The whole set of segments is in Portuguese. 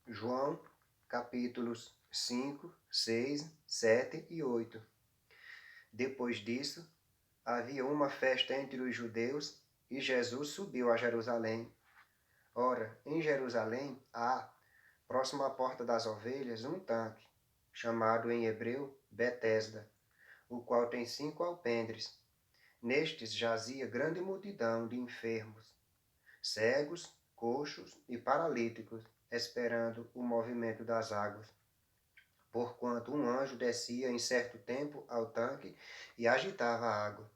João, capítulos 5, 6, 7 e 8. Depois disso, havia uma festa entre os judeus e Jesus subiu a Jerusalém. Ora, em Jerusalém há, próximo à porta das ovelhas, um tanque, chamado em hebreu Betesda, o qual tem 5 alpendres. Nestes jazia grande multidão de enfermos, cegos, coxos e paralíticos, esperando o movimento das águas. Porquanto um anjo descia em certo tempo ao tanque e agitava a água.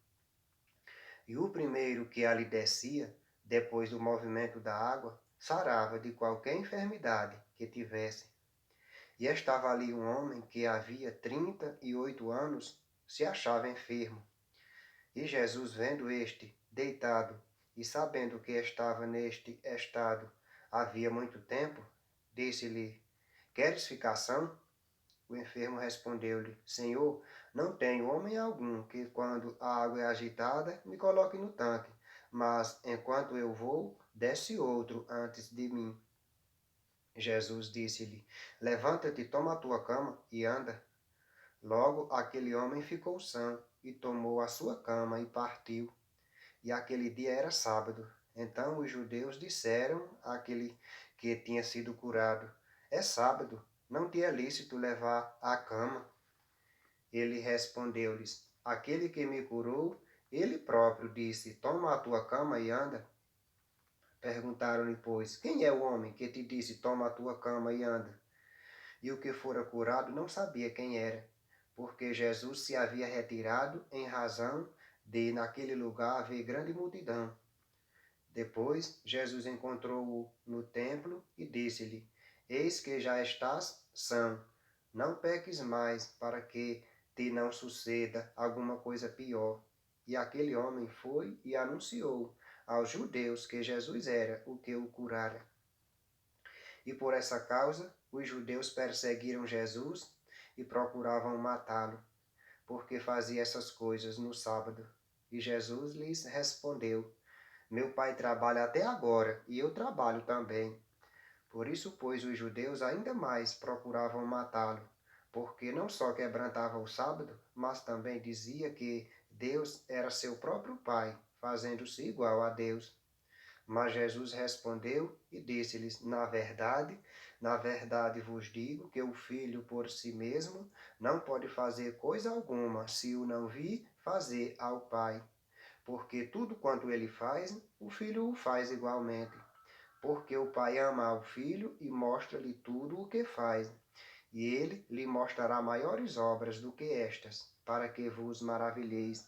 E o primeiro que ali descia, depois do movimento da água, sarava de qualquer enfermidade que tivesse. E estava ali um homem que havia 38 anos, se achava enfermo. E Jesus, vendo este deitado e sabendo que estava neste estado havia muito tempo, disse-lhe: Queres ficar são? O enfermo respondeu-lhe: Senhor, não tenho homem algum que, quando a água é agitada, me coloque no tanque, mas enquanto eu vou, desce outro antes de mim. Jesus disse-lhe: Levanta-te, toma a tua cama e anda. Logo aquele homem ficou são e tomou a sua cama e partiu. E aquele dia era sábado. Então os judeus disseram àquele que tinha sido curado: É sábado, não te é lícito levar a cama. Ele respondeu-lhes: Aquele que me curou, ele próprio disse: Toma a tua cama e anda. Perguntaram-lhe, pois, quem é o homem que te disse: Toma a tua cama e anda? E o que fora curado não sabia quem era, porque Jesus se havia retirado em razão de naquele lugar haver grande multidão. Depois Jesus encontrou-o no templo e disse-lhe: Eis que já estás são, não peques mais, para que te não suceda alguma coisa pior. E aquele homem foi e anunciou aos judeus que Jesus era o que o curara. E por essa causa os judeus perseguiram Jesus e procuravam matá-lo, porque fazia essas coisas no sábado. E Jesus lhes respondeu: Meu pai trabalha até agora, e eu trabalho também. Por isso, pois, os judeus ainda mais procuravam matá-lo, porque não só quebrantava o sábado, mas também dizia que Deus era seu próprio Pai, fazendo-se igual a Deus. Mas Jesus respondeu e disse-lhes: na verdade vos digo que o Filho por si mesmo não pode fazer coisa alguma, se o não vir fazer ao Pai. Porque tudo quanto ele faz, o Filho o faz igualmente. Porque o Pai ama ao Filho e mostra-lhe tudo o que faz. E ele lhe mostrará maiores obras do que estas, para que vos maravilheis.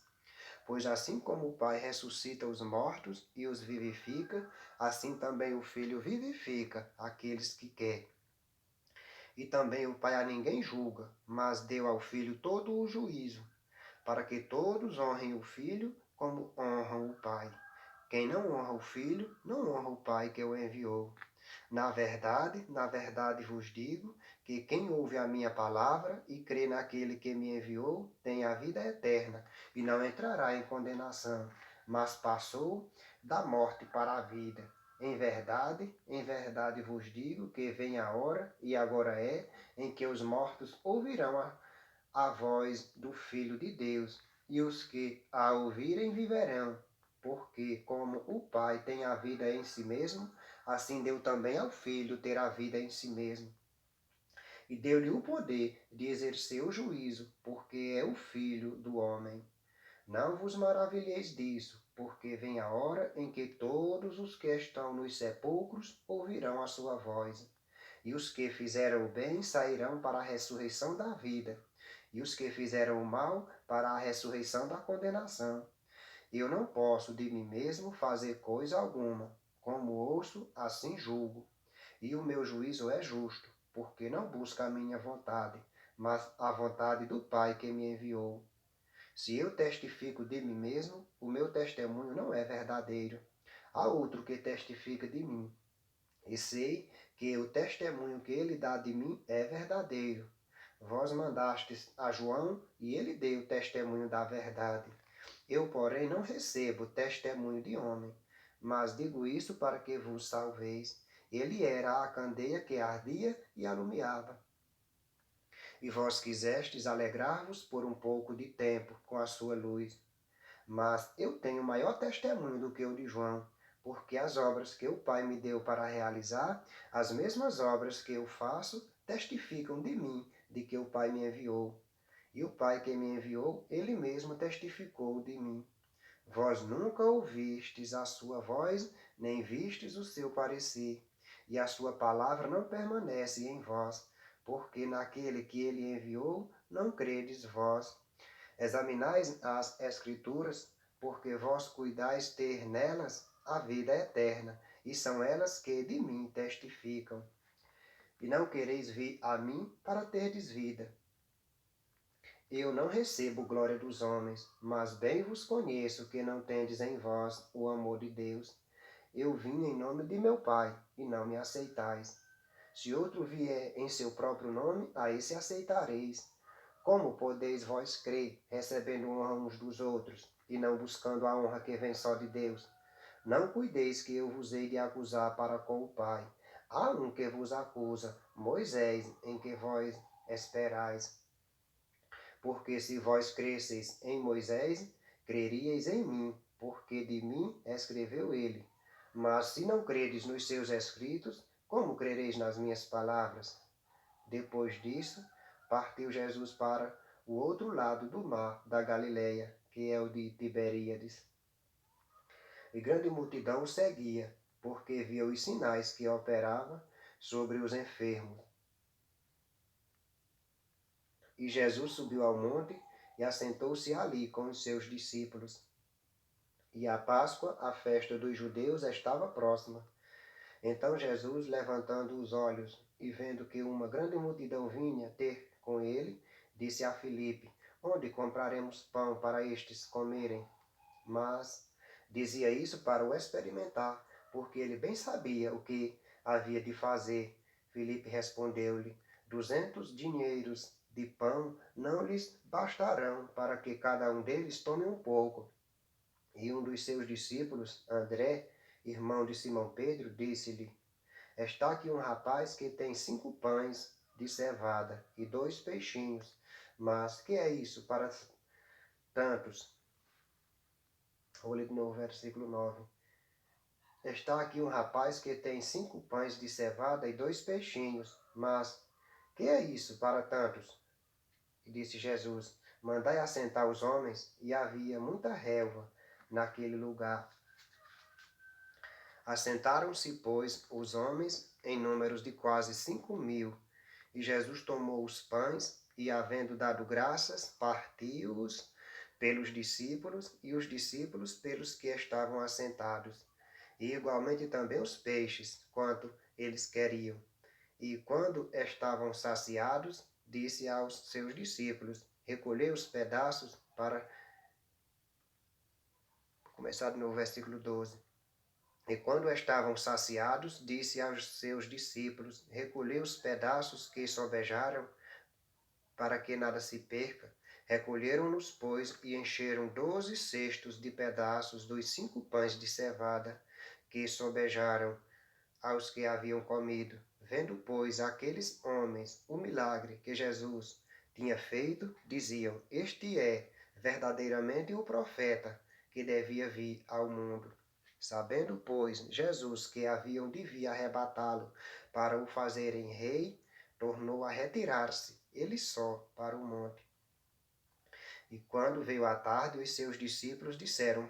Pois assim como o Pai ressuscita os mortos e os vivifica, assim também o Filho vivifica aqueles que quer. E também o Pai a ninguém julga, mas deu ao Filho todo o juízo, para que todos honrem o Filho como honram o Pai. Quem não honra o Filho, não honra o Pai que o enviou. Na verdade vos digo que quem ouve a minha palavra e crê naquele que me enviou tem a vida eterna e não entrará em condenação, mas passou da morte para a vida. Em verdade vos digo que vem a hora, e agora é, em que os mortos ouvirão a voz do Filho de Deus, e os que a ouvirem viverão, porque como o Pai tem a vida em si mesmo, assim deu também ao Filho ter a vida em si mesmo. E deu-lhe o poder de exercer o juízo, porque é o Filho do homem. Não vos maravilheis disso, porque vem a hora em que todos os que estão nos sepulcros ouvirão a sua voz. E os que fizeram o bem sairão para a ressurreição da vida, e os que fizeram o mal para a ressurreição da condenação. Eu não posso de mim mesmo fazer coisa alguma. Como ouço, assim julgo. E o meu juízo é justo, porque não busca a minha vontade, mas a vontade do Pai que me enviou. Se eu testifico de mim mesmo, o meu testemunho não é verdadeiro. Há outro que testifica de mim, e sei que o testemunho que ele dá de mim é verdadeiro. Vós mandastes a João, e ele deu testemunho da verdade. Eu, porém, não recebo testemunho de homem, mas digo isso para que vos salveis. Ele era a candeia que ardia e alumiava. E vós quisestes alegrar-vos por um pouco de tempo com a sua luz. Mas eu tenho maior testemunho do que o de João, porque as obras que o Pai me deu para realizar, as mesmas obras que eu faço, testificam de mim, de que o Pai me enviou. E o Pai que me enviou, ele mesmo testificou de mim. Vós nunca ouvistes a sua voz, nem vistes o seu parecer, e a sua palavra não permanece em vós, porque naquele que ele enviou não credes vós. Examinais as Escrituras, porque vós cuidais ter nelas a vida eterna, e são elas que de mim testificam. E não quereis vir a mim para terdes vida. Eu não recebo glória dos homens, mas bem vos conheço que não tendes em vós o amor de Deus. Eu vim em nome de meu Pai, e não me aceitais. Se outro vier em seu próprio nome, a esse aceitareis. Como podeis vós crer, recebendo honra uns dos outros, e não buscando a honra que vem só de Deus? Não cuideis que eu vos hei de acusar para com o Pai. Há um que vos acusa, Moisés, em que vós esperais. Porque se vós cresceis em Moisés, creríeis em mim, porque de mim escreveu ele. Mas se não credes nos seus escritos, como crereis nas minhas palavras? Depois disso, partiu Jesus para o outro lado do mar da Galileia, que é o de Tiberíades. E grande multidão o seguia, porque via os sinais que operava sobre os enfermos. E Jesus subiu ao monte e assentou-se ali com os seus discípulos. E a Páscoa, a festa dos judeus, estava próxima. Então Jesus, levantando os olhos e vendo que uma grande multidão vinha ter com ele, disse a Filipe: Onde compraremos pão para estes comerem? Mas dizia isso para o experimentar, porque ele bem sabia o que havia de fazer. Filipe respondeu-lhe: 200 dinheiros de pão não lhes bastarão para que cada um deles tome um pouco. E um dos seus discípulos, André, irmão de Simão Pedro, disse-lhe: Está aqui um rapaz que tem 5 pães de cevada e 2 peixinhos. Mas que é isso para tantos? Vou ler de novo o versículo 9. Está aqui um rapaz que tem 5 pães de cevada e 2 peixinhos. Mas que é isso para tantos? E disse Jesus: Mandai assentar os homens. E havia muita relva naquele lugar. Assentaram-se, pois, os homens em números de quase 5.000. E Jesus tomou os pães e, havendo dado graças, partiu-os pelos discípulos e os discípulos pelos que estavam assentados. E igualmente também os peixes, quanto eles queriam. E quando estavam saciados, disse aos seus discípulos: Recolhei os pedaços para... Vou começar no versículo 12. E quando estavam saciados, disse aos seus discípulos: Recolhei os pedaços que sobejaram, para que nada se perca. Recolheram-nos, pois, e encheram 12 cestos de pedaços dos 5 pães de cevada que sobejaram aos que haviam comido. Vendo, pois, aqueles homens o milagre que Jesus tinha feito, diziam: Este é verdadeiramente o profeta que devia vir ao mundo. Sabendo, pois, Jesus que haviam de vir arrebatá-lo para o fazerem rei, tornou a retirar-se, ele só, para o monte. E quando veio a tarde, os seus discípulos disseram,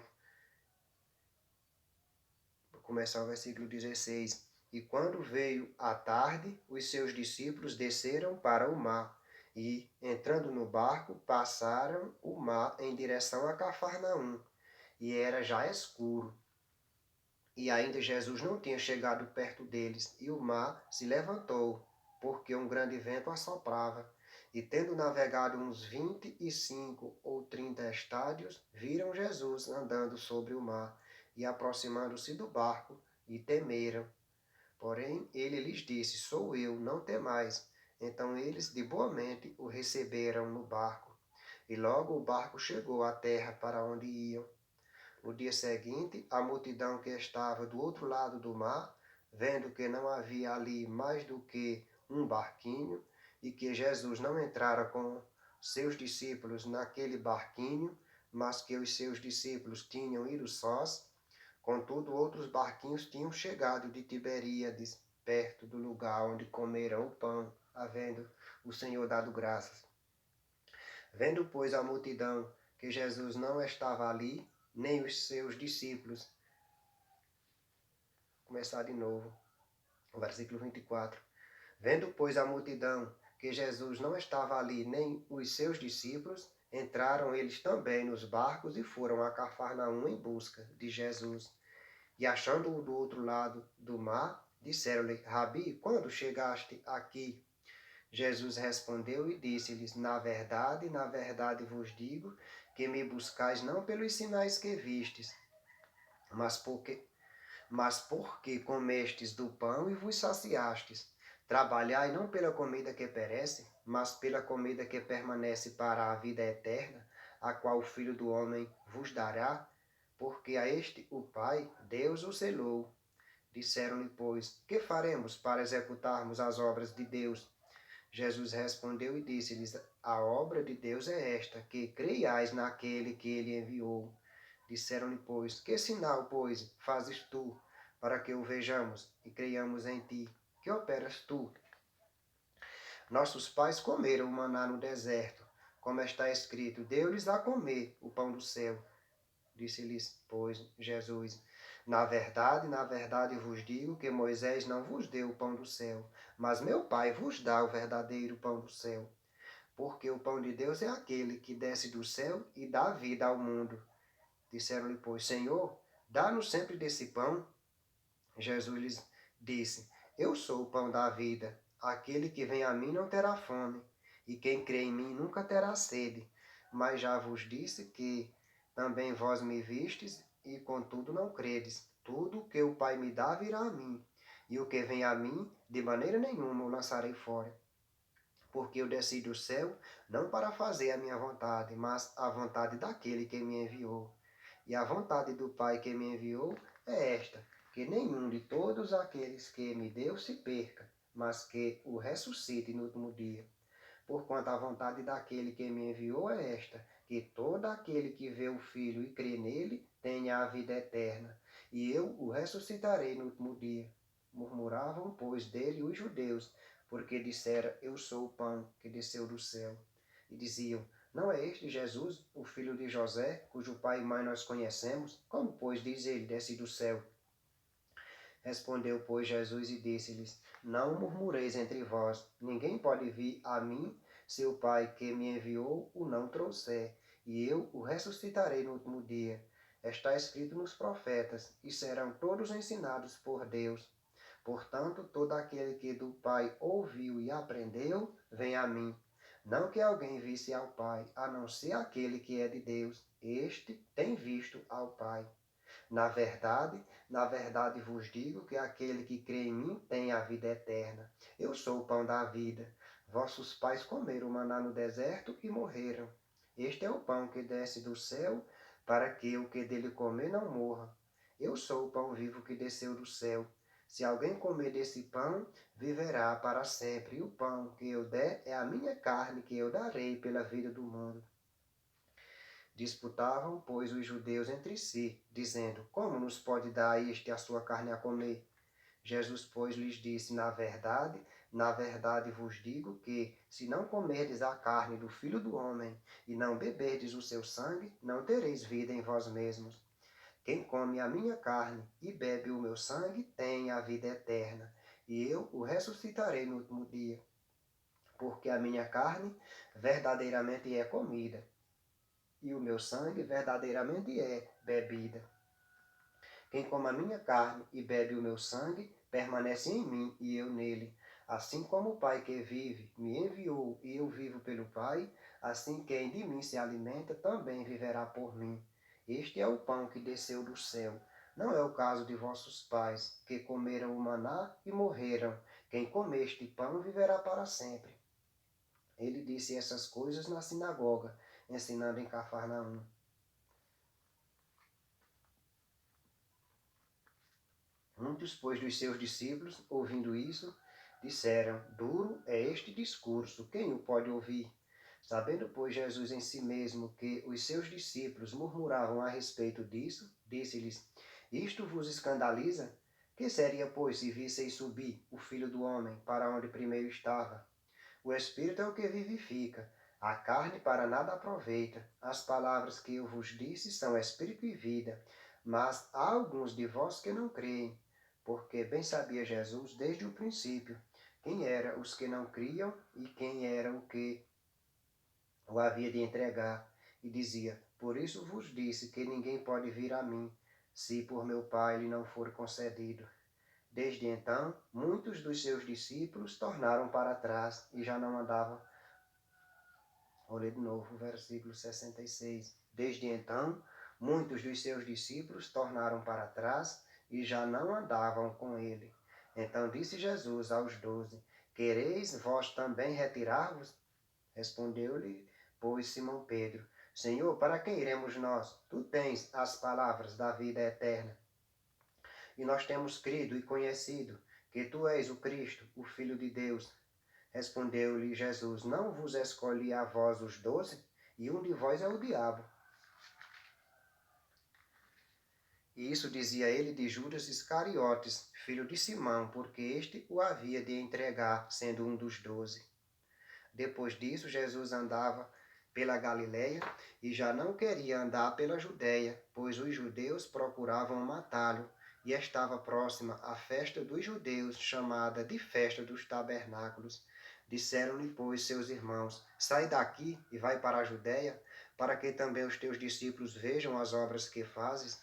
vou começar o versículo 16, e quando veio a tarde, os seus discípulos desceram para o mar, e, entrando no barco, passaram o mar em direção a Cafarnaum, e era já escuro. E ainda Jesus não tinha chegado perto deles, e o mar se levantou, porque um grande vento assoprava. E tendo navegado uns 25 ou 30 estádios, viram Jesus andando sobre o mar, e aproximando-se do barco, e temeram. Porém, ele lhes disse: Sou eu, não temais. Então eles de boa mente o receberam no barco. E logo o barco chegou à terra para onde iam. No dia seguinte, a multidão que estava do outro lado do mar vendo que não havia ali mais do que um barquinho e que Jesus não entrara com seus discípulos naquele barquinho, mas que os seus discípulos tinham ido sós, contudo outros barquinhos tinham chegado de Tiberíades, perto do lugar onde comeram o pão, havendo o Senhor dado graças. Vendo, pois, a multidão que Jesus não estava ali, nem os seus discípulos. Começar de novo, o versículo 24. Vendo, pois, a multidão que Jesus não estava ali, nem os seus discípulos, entraram eles também nos barcos e foram a Cafarnaum em busca de Jesus. E achando-o do outro lado do mar, disseram-lhe: Rabi, quando chegaste aqui? Jesus respondeu e disse-lhes: na verdade vos digo que me buscais não pelos sinais que vistes, mas porque comestes do pão e vos saciastes. Trabalhai não pela comida que perece, mas pela comida que permanece para a vida eterna, a qual o Filho do Homem vos dará, porque a este o Pai, Deus, o selou. Disseram-lhe, pois, que faremos para executarmos as obras de Deus? Jesus respondeu e disse-lhes: a obra de Deus é esta, que creiais naquele que ele enviou. Disseram-lhe, pois, que sinal, pois, fazes tu, para que o vejamos e creiamos em ti? Que operas tu? Nossos pais comeram o maná no deserto, como está escrito: deu-lhes a comer o pão do céu. Disse-lhes, pois, Jesus: na verdade vos digo que Moisés não vos deu o pão do céu, mas meu Pai vos dá o verdadeiro pão do céu. Porque o pão de Deus é aquele que desce do céu e dá vida ao mundo. Disseram-lhe, pois, Senhor, dá-nos sempre desse pão. Jesus lhes disse: eu sou o pão da vida. Aquele que vem a mim não terá fome, e quem crê em mim nunca terá sede. Mas já vos disse que também vós me vistes, e contudo não credes. Tudo o que o Pai me dá virá a mim, e o que vem a mim, de maneira nenhuma o lançarei fora. Porque eu desci do céu, não para fazer a minha vontade, mas a vontade daquele que me enviou. E a vontade do Pai que me enviou é esta, que nenhum de todos aqueles que me deu se perca, mas que o ressuscite no último dia. Porquanto a vontade daquele que me enviou é esta, que todo aquele que vê o Filho e crê nele tenha a vida eterna, e eu o ressuscitarei no último dia. Murmuravam, pois, dele os judeus, porque dissera: eu sou o pão que desceu do céu. E diziam: não é este Jesus, o filho de José, cujo pai e mãe nós conhecemos? Como, pois, diz ele, desce do céu? Respondeu, pois, Jesus e disse-lhes: não murmureis entre vós. Ninguém pode vir a mim se o Pai que me enviou o não trouxer, e eu o ressuscitarei no último dia. Está escrito nos profetas, e serão todos ensinados por Deus. Portanto, todo aquele que do Pai ouviu e aprendeu, vem a mim. Não que alguém visse ao Pai, a não ser aquele que é de Deus. Este tem visto ao Pai. Na verdade vos digo que aquele que crê em mim tem a vida eterna. Eu sou o pão da vida. Vossos pais comeram maná no deserto e morreram. Este é o pão que desce do céu, para que o que dele comer não morra. Eu sou o pão vivo que desceu do céu. Se alguém comer desse pão, viverá para sempre. E o pão que eu der é a minha carne que eu darei pela vida do mundo. Disputavam, pois, os judeus entre si, dizendo: como nos pode dar este a sua carne a comer? Jesus, pois, lhes disse: na verdade vos digo que, se não comerdes a carne do Filho do Homem e não beberdes o seu sangue, não tereis vida em vós mesmos. Quem come a minha carne e bebe o meu sangue tem a vida eterna, e eu o ressuscitarei no último dia. Porque a minha carne verdadeiramente é comida, e o meu sangue verdadeiramente é bebida. Quem come a minha carne e bebe o meu sangue, permanece em mim e eu nele. Assim como o Pai que vive me enviou e eu vivo pelo Pai, assim quem de mim se alimenta também viverá por mim. Este é o pão que desceu do céu. Não é o caso de vossos pais, que comeram o maná e morreram. Quem comer este pão viverá para sempre. Ele disse essas coisas na sinagoga, ensinando em Cafarnaum. Muitos, pois, dos seus discípulos, ouvindo isso, disseram: Duro é este discurso, quem o pode ouvir? Sabendo, pois, Jesus em si mesmo que os seus discípulos murmuravam a respeito disso, disse-lhes: Isto vos escandaliza? Que seria, pois, se visseis subir o Filho do Homem para onde primeiro estava? O Espírito é o que vivifica, a carne para nada aproveita. As palavras que eu vos disse são Espírito e vida, mas há alguns de vós que não creem, porque bem sabia Jesus desde o princípio quem eram os que não criam e quem era o que o havia de entregar, e dizia: Por isso vos disse que ninguém pode vir a mim, se por meu Pai lhe não for concedido. Desde então, muitos dos seus discípulos tornaram para trás e já não andavam. Vou ler de novo o versículo 66. Desde então, muitos dos seus discípulos tornaram para trás e já não andavam com ele. Então disse Jesus aos 12: Quereis vós também retirar-vos? Respondeu-lhe, pois, Simão Pedro: Senhor, para quem iremos nós? Tu tens as palavras da vida eterna. E nós temos crido e conhecido que tu és o Cristo, o Filho de Deus. Respondeu-lhe Jesus: Não vos escolhi a vós os 12, e um de vós é o diabo. E isso dizia ele de Judas Iscariotes, filho de Simão, porque este o havia de entregar, sendo um dos 12. Depois disso, Jesus andava pela Galileia e já não queria andar pela Judéia, pois os judeus procuravam matá-lo, e estava próxima a festa dos judeus, chamada de Festa dos Tabernáculos. Disseram-lhe, pois, seus irmãos: Sai daqui e vai para a Judéia, para que também os teus discípulos vejam as obras que fazes,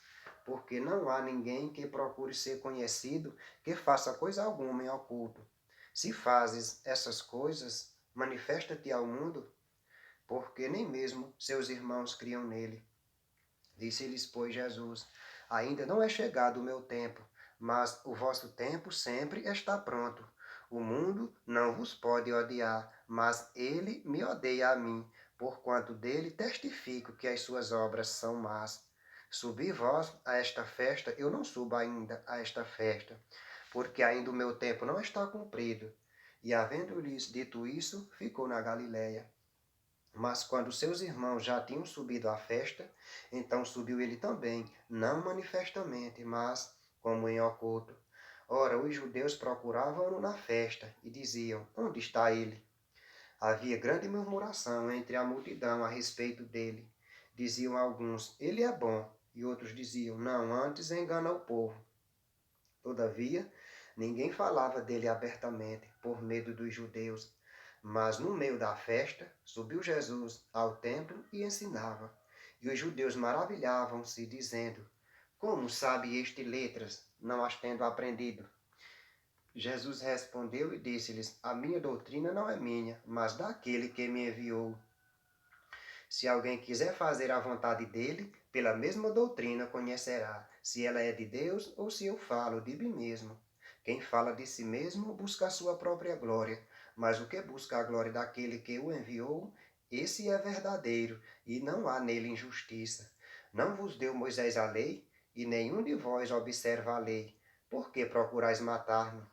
porque não há ninguém que procure ser conhecido que faça coisa alguma em oculto. Se fazes essas coisas, manifesta-te ao mundo, porque nem mesmo seus irmãos criam nele. Disse-lhes, pois, Jesus: Ainda não é chegado o meu tempo, mas o vosso tempo sempre está pronto. O mundo não vos pode odiar, mas ele me odeia a mim, porquanto dele testifico que as suas obras são más. Subi vós a esta festa, eu não subo ainda a esta festa, porque ainda o meu tempo não está cumprido. E havendo-lhes dito isso, ficou na Galiléia. Mas quando seus irmãos já tinham subido à festa, então subiu ele também, não manifestamente, mas como em oculto. Ora, os judeus procuravam-no na festa e diziam: Onde está ele? Havia grande murmuração entre a multidão a respeito dele. Diziam alguns: Ele é bom, e outros diziam: Não, antes engana o povo. Todavia, ninguém falava dele abertamente, por medo dos judeus. Mas no meio da festa, subiu Jesus ao templo e ensinava. E os judeus maravilhavam-se, dizendo: Como sabe este letras, não as tendo aprendido? Jesus respondeu e disse-lhes: A minha doutrina não é minha, mas daquele que me enviou. Se alguém quiser fazer a vontade dele, pela mesma doutrina conhecerá se ela é de Deus ou se eu falo de mim mesmo. Quem fala de si mesmo busca a sua própria glória, mas o que busca a glória daquele que o enviou, esse é verdadeiro, e não há nele injustiça. Não vos deu Moisés a lei, e nenhum de vós observa a lei. Por que procurais matar-me?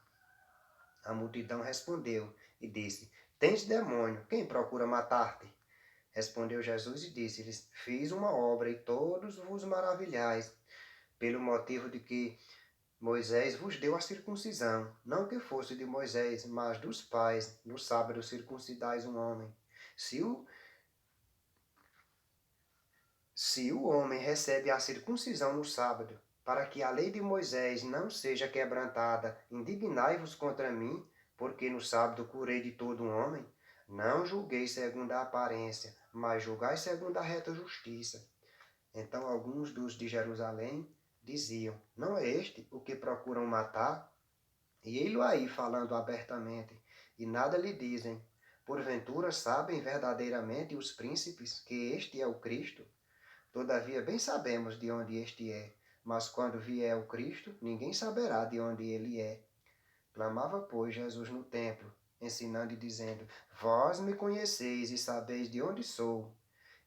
A multidão respondeu e disse: Tens demônio, quem procura matar-te? Respondeu Jesus e disse-lhes: Fiz uma obra e todos vos maravilhais, pelo motivo de que Moisés vos deu a circuncisão, não que fosse de Moisés, mas dos pais, no sábado circuncidais um homem. Se o homem recebe a circuncisão no sábado, para que a lei de Moisés não seja quebrantada, indignai-vos contra mim, porque no sábado curei de todo um homem. Não julguei segundo a aparência, mas julgai segundo a reta justiça. Então alguns dos de Jerusalém diziam: Não é este o que procuram matar? E ele aí falando abertamente, e nada lhe dizem. Porventura sabem verdadeiramente os príncipes que este é o Cristo? Todavia bem sabemos de onde este é, mas quando vier o Cristo, ninguém saberá de onde ele é. Clamava, pois, Jesus no templo, ensinando e dizendo: Vós me conheceis e sabeis de onde sou.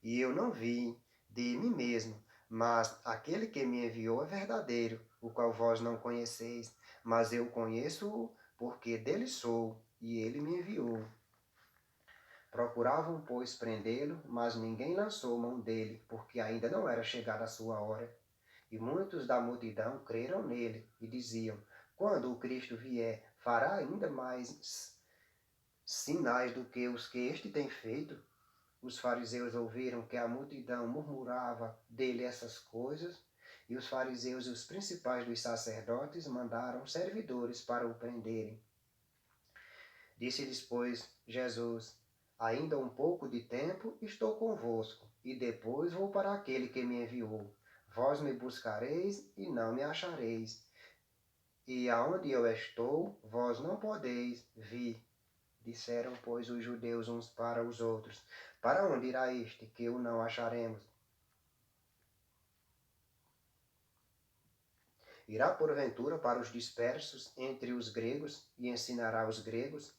E eu não vim de mim mesmo, mas aquele que me enviou é verdadeiro, o qual vós não conheceis, mas eu conheço-o, porque dele sou, e ele me enviou. Procuravam, pois, prendê-lo, mas ninguém lançou mão dele, porque ainda não era chegada a sua hora. E muitos da multidão creram nele, e diziam: quando o Cristo vier, fará ainda mais sinais do que os que este tem feito? Os fariseus ouviram que a multidão murmurava dele essas coisas, e os fariseus e os principais dos sacerdotes mandaram servidores para o prenderem. Disse-lhes, pois, Jesus: ainda um pouco de tempo estou convosco, e depois vou para aquele que me enviou. Vós me buscareis e não me achareis. E aonde eu estou, vós não podeis vir. Disseram, pois, os judeus uns para os outros: para onde irá este, que o não acharemos? Irá porventura para os dispersos entre os gregos e ensinará os gregos?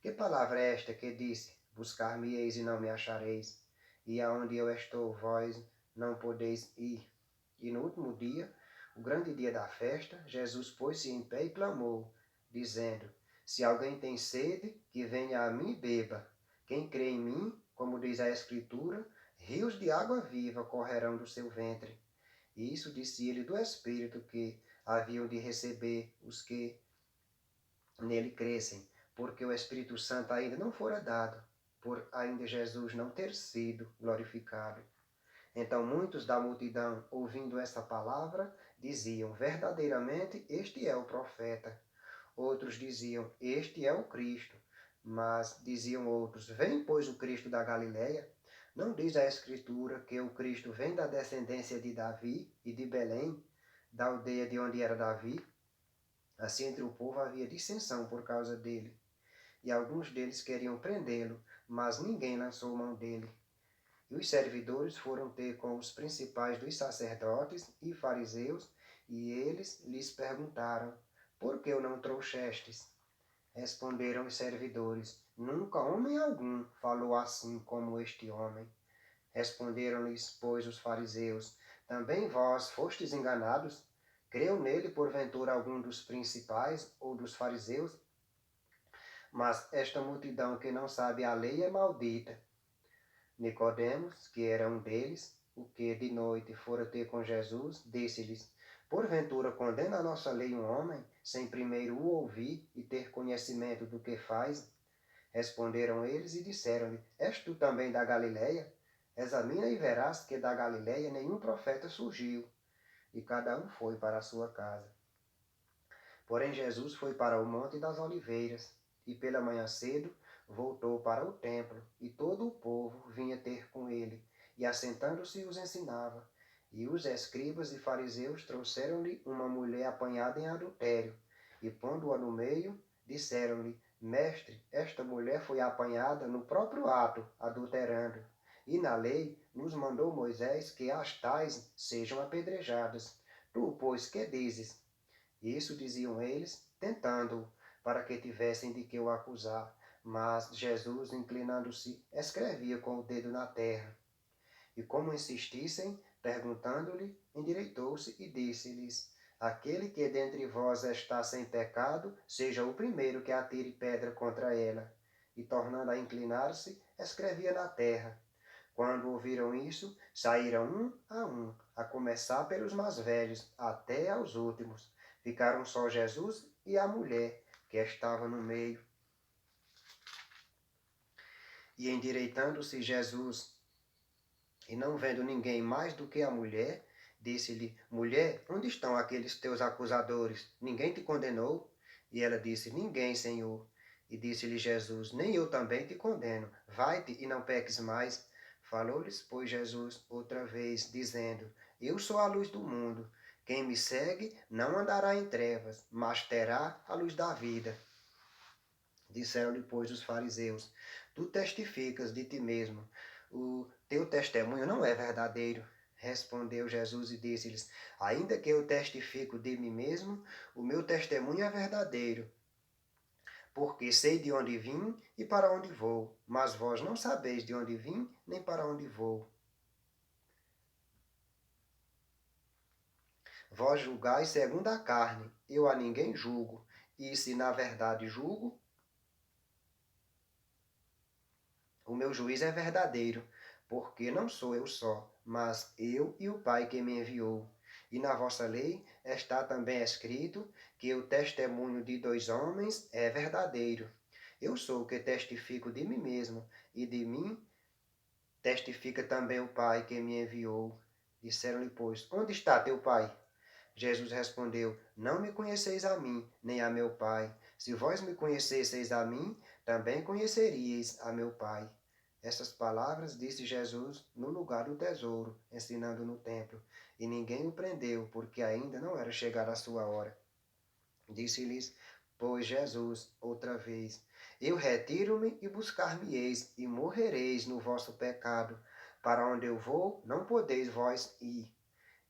Que palavra é esta que disse: buscar-me-eis e não me achareis? E aonde eu estou, vós não podeis ir. E no último dia, o grande dia da festa, Jesus pôs-se em pé e clamou, dizendo: se alguém tem sede, que venha a mim e beba. Quem crê em mim, como diz a Escritura, rios de água viva correrão do seu ventre. E isso disse ele do Espírito que haviam de receber os que nele crescem, porque o Espírito Santo ainda não fora dado, por ainda Jesus não ter sido glorificado. Então muitos da multidão, ouvindo essa palavra, diziam: verdadeiramente este é o profeta. Outros diziam: este é o Cristo. Mas diziam outros: vem, pois, o Cristo da Galileia? Não diz a Escritura que o Cristo vem da descendência de Davi e de Belém, da aldeia de onde era Davi? Assim entre o povo havia dissensão por causa dele. E alguns deles queriam prendê-lo, mas ninguém lançou mão dele. E os servidores foram ter com os principais dos sacerdotes e fariseus, e eles lhes perguntaram: por que o não trouxestes? Responderam os servidores: nunca homem algum falou assim como este homem. Responderam-lhes, pois, os fariseus: também vós fostes enganados? Creu nele, porventura, algum dos principais ou dos fariseus? Mas esta multidão que não sabe a lei é maldita. Nicodemos, que era um deles, o que de noite fora ter com Jesus, disse-lhes: porventura condena a nossa lei um homem, sem primeiro o ouvir e ter conhecimento do que faz? Responderam eles e disseram-lhe: és tu também da Galileia? Examina e verás que da Galileia nenhum profeta surgiu. E cada um foi para a sua casa. Porém Jesus foi para o Monte das Oliveiras, e pela manhã cedo voltou para o templo, e todo o povo vinha ter com ele, e assentando-se os ensinava. E os escribas e fariseus trouxeram-lhe uma mulher apanhada em adultério, e pondo-a no meio, disseram-lhe: mestre, esta mulher foi apanhada no próprio ato, adulterando. E na lei nos mandou Moisés que as tais sejam apedrejadas. Tu, pois, que dizes? Isso diziam eles, tentando-o, para que tivessem de que o acusar. Mas Jesus, inclinando-se, escrevia com o dedo na terra. E como insistissem, perguntando-lhe, endireitou-se e disse-lhes: aquele que dentre vós está sem pecado, seja o primeiro que atire pedra contra ela. E tornando a inclinar-se, escrevia na terra. Quando ouviram isso, saíram um, a começar pelos mais velhos, até aos últimos. Ficaram só Jesus e a mulher, que estava no meio. E endireitando-se Jesus, e não vendo ninguém mais do que a mulher, disse-lhe: mulher, onde estão aqueles teus acusadores? Ninguém te condenou? E ela disse: ninguém, Senhor. E disse-lhe Jesus: nem eu também te condeno. Vai-te e não peques mais. Falou-lhes, pois, Jesus outra vez, dizendo: eu sou a luz do mundo. Quem me segue não andará em trevas, mas terá a luz da vida. Disseram-lhe, pois, os fariseus: tu testificas de ti mesmo, o teu testemunho não é verdadeiro. Respondeu Jesus e disse-lhes: ainda que eu testifico de mim mesmo, o meu testemunho é verdadeiro, porque sei de onde vim e para onde vou, mas vós não sabeis de onde vim nem para onde vou. Vós julgais segundo a carne, eu a ninguém julgo. E se na verdade julgo, o meu juízo é verdadeiro, porque não sou eu só, mas eu e o Pai que me enviou. E na vossa lei está também escrito que o testemunho de dois homens é verdadeiro. Eu sou o que testifico de mim mesmo, e de mim testifica também o Pai que me enviou. Disseram-lhe, pois, onde está teu Pai? Jesus respondeu, não me conheceis a mim, nem a meu Pai. Se vós me conhecesseis a mim, também conheceríeis a meu Pai. Essas palavras disse Jesus no lugar do tesouro, ensinando no templo. E ninguém o prendeu, porque ainda não era chegada a sua hora. Disse-lhes, pois Jesus, outra vez, eu retiro-me e buscar-me-eis, e morrereis no vosso pecado. Para onde eu vou, não podeis vós ir.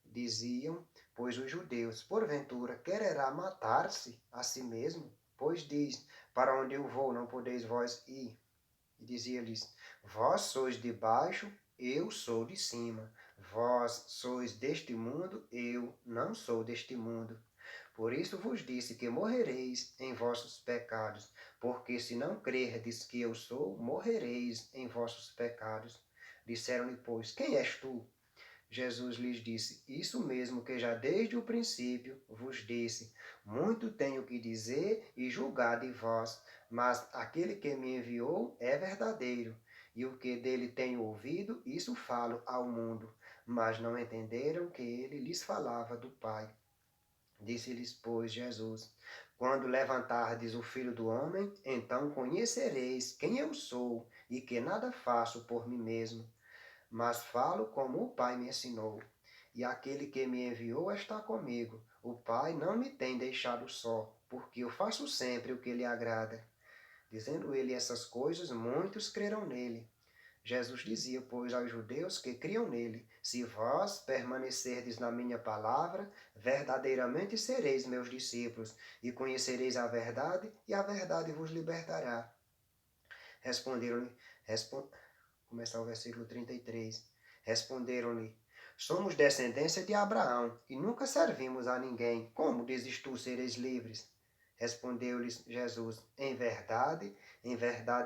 Diziam, pois, os judeus, porventura, quererá matar-se a si mesmo? Pois diz, para onde eu vou, não podeis vós ir. E dizia-lhes, vós sois de baixo, eu sou de cima. Vós sois deste mundo, eu não sou deste mundo. Por isso vos disse que morrereis em vossos pecados, porque se não crerdes que eu sou, morrereis em vossos pecados. Disseram-lhe, pois, quem és tu? Jesus lhes disse, isso mesmo que já desde o princípio vos disse, muito tenho que dizer e julgar de vós, mas aquele que me enviou é verdadeiro, e o que dele tenho ouvido, isso falo ao mundo. Mas não entenderam que ele lhes falava do Pai. Disse-lhes, pois, Jesus, quando levantardes o Filho do Homem, então conhecereis quem eu sou, e que nada faço por mim mesmo, mas falo como o Pai me ensinou. E aquele que me enviou está comigo. O Pai não me tem deixado só, porque eu faço sempre o que lhe agrada. Dizendo ele essas coisas, muitos creram nele. Jesus dizia, pois, aos judeus que criam nele, se vós permanecerdes na minha palavra, verdadeiramente sereis meus discípulos, e conhecereis a verdade, e a verdade vos libertará. Responderam-lhe, começar o versículo 33. Responderam-lhe, somos descendência de Abraão, e nunca servimos a ninguém. Como dizes tu sereis livres? Respondeu-lhes Jesus, em verdade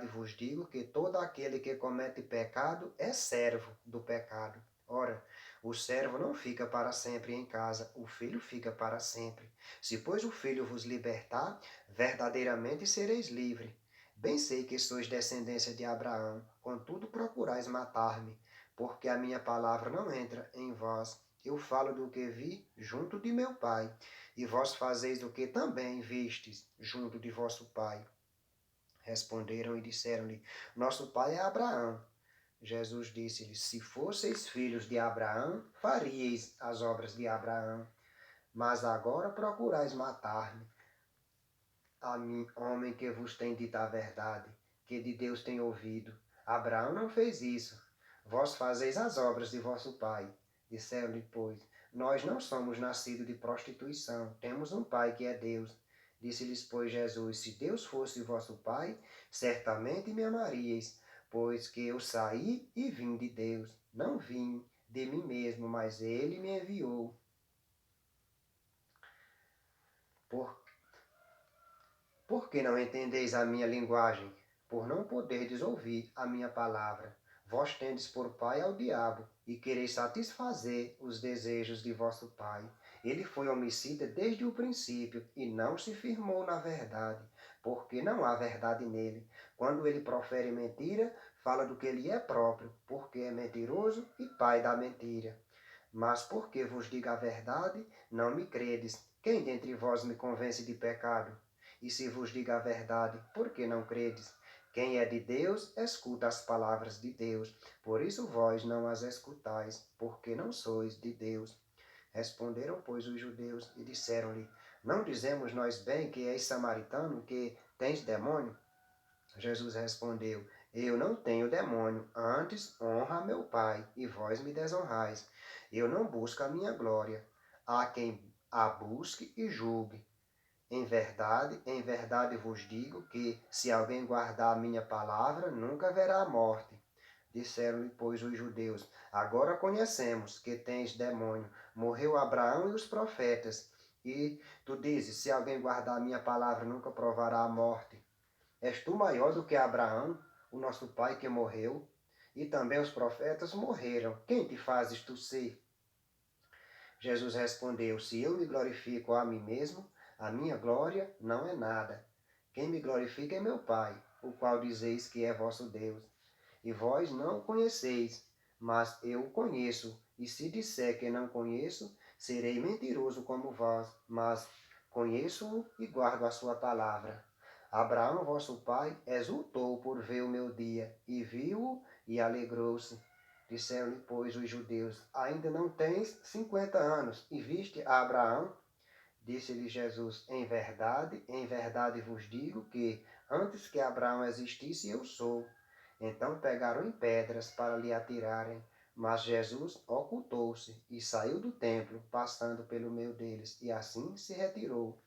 vos digo que todo aquele que comete pecado é servo do pecado. Ora, o servo não fica para sempre em casa, o filho fica para sempre. Se, pois, o filho vos libertar, verdadeiramente sereis livres. Bem sei que sois descendência de Abraão, contudo procurais matar-me, porque a minha palavra não entra em vós. Eu falo do que vi junto de meu Pai, e vós fazeis o que também vistes junto de vosso pai. Responderam e disseram-lhe, nosso pai é Abraão. Jesus disse-lhes, se fosseis filhos de Abraão, faríeis as obras de Abraão. Mas agora procurais matar-me, a mim, homem que vos tem dito a verdade, que de Deus tem ouvido. Abraão não fez isso. Vós fazeis as obras de vosso pai. Disseram-lhe, pois, nós não somos nascidos de prostituição, temos um pai que é Deus. Disse-lhes, pois, Jesus, se Deus fosse vosso pai, certamente me amaríeis, pois que eu saí e vim de Deus. Não vim de mim mesmo, mas ele me enviou. Por que não entendeis a minha linguagem? Por não poderdes ouvir a minha palavra. Vós tendes por pai ao diabo, e quereis satisfazer os desejos de vosso pai. Ele foi homicida desde o princípio, e não se firmou na verdade, porque não há verdade nele. Quando ele profere mentira, fala do que lhe é próprio, porque é mentiroso e pai da mentira. Mas porque vos digo a verdade, não me credes. Quem dentre vós me convence de pecado? E se vos digo a verdade, por que não credes? Quem é de Deus, escuta as palavras de Deus. Por isso vós não as escutais, porque não sois de Deus. Responderam, pois, os judeus e disseram-lhe, não dizemos nós bem que és samaritano, que tens demônio? Jesus respondeu, eu não tenho demônio, antes honra meu Pai, e vós me desonrais. Eu não busco a minha glória. Há quem a busque e julgue. Em verdade vos digo que, se alguém guardar a minha palavra, nunca verá a morte. Disseram-lhe, pois, os judeus: agora conhecemos que tens demônio. Morreu Abraão e os profetas. E tu dizes: se alguém guardar a minha palavra, nunca provará a morte. És tu maior do que Abraão, o nosso pai que morreu? E também os profetas morreram. Quem te fazes tu ser? Jesus respondeu: se eu me glorifico a mim mesmo, a minha glória não é nada. Quem me glorifica é meu Pai, o qual dizeis que é vosso Deus. E vós não o conheceis, mas eu o conheço. E se disser que não conheço, serei mentiroso como vós, mas conheço-o e guardo a sua palavra. Abraão, vosso pai, exultou por ver o meu dia, e viu-o e alegrou-se. Disseram-lhe, pois, os judeus: ainda não tens 50 anos, e viste a Abraão? Disse-lhe Jesus: em verdade vos digo que, antes que Abraão existisse, eu sou. Então pegaram em pedras para lhe atirarem, mas Jesus ocultou-se e saiu do templo, passando pelo meio deles, e assim se retirou.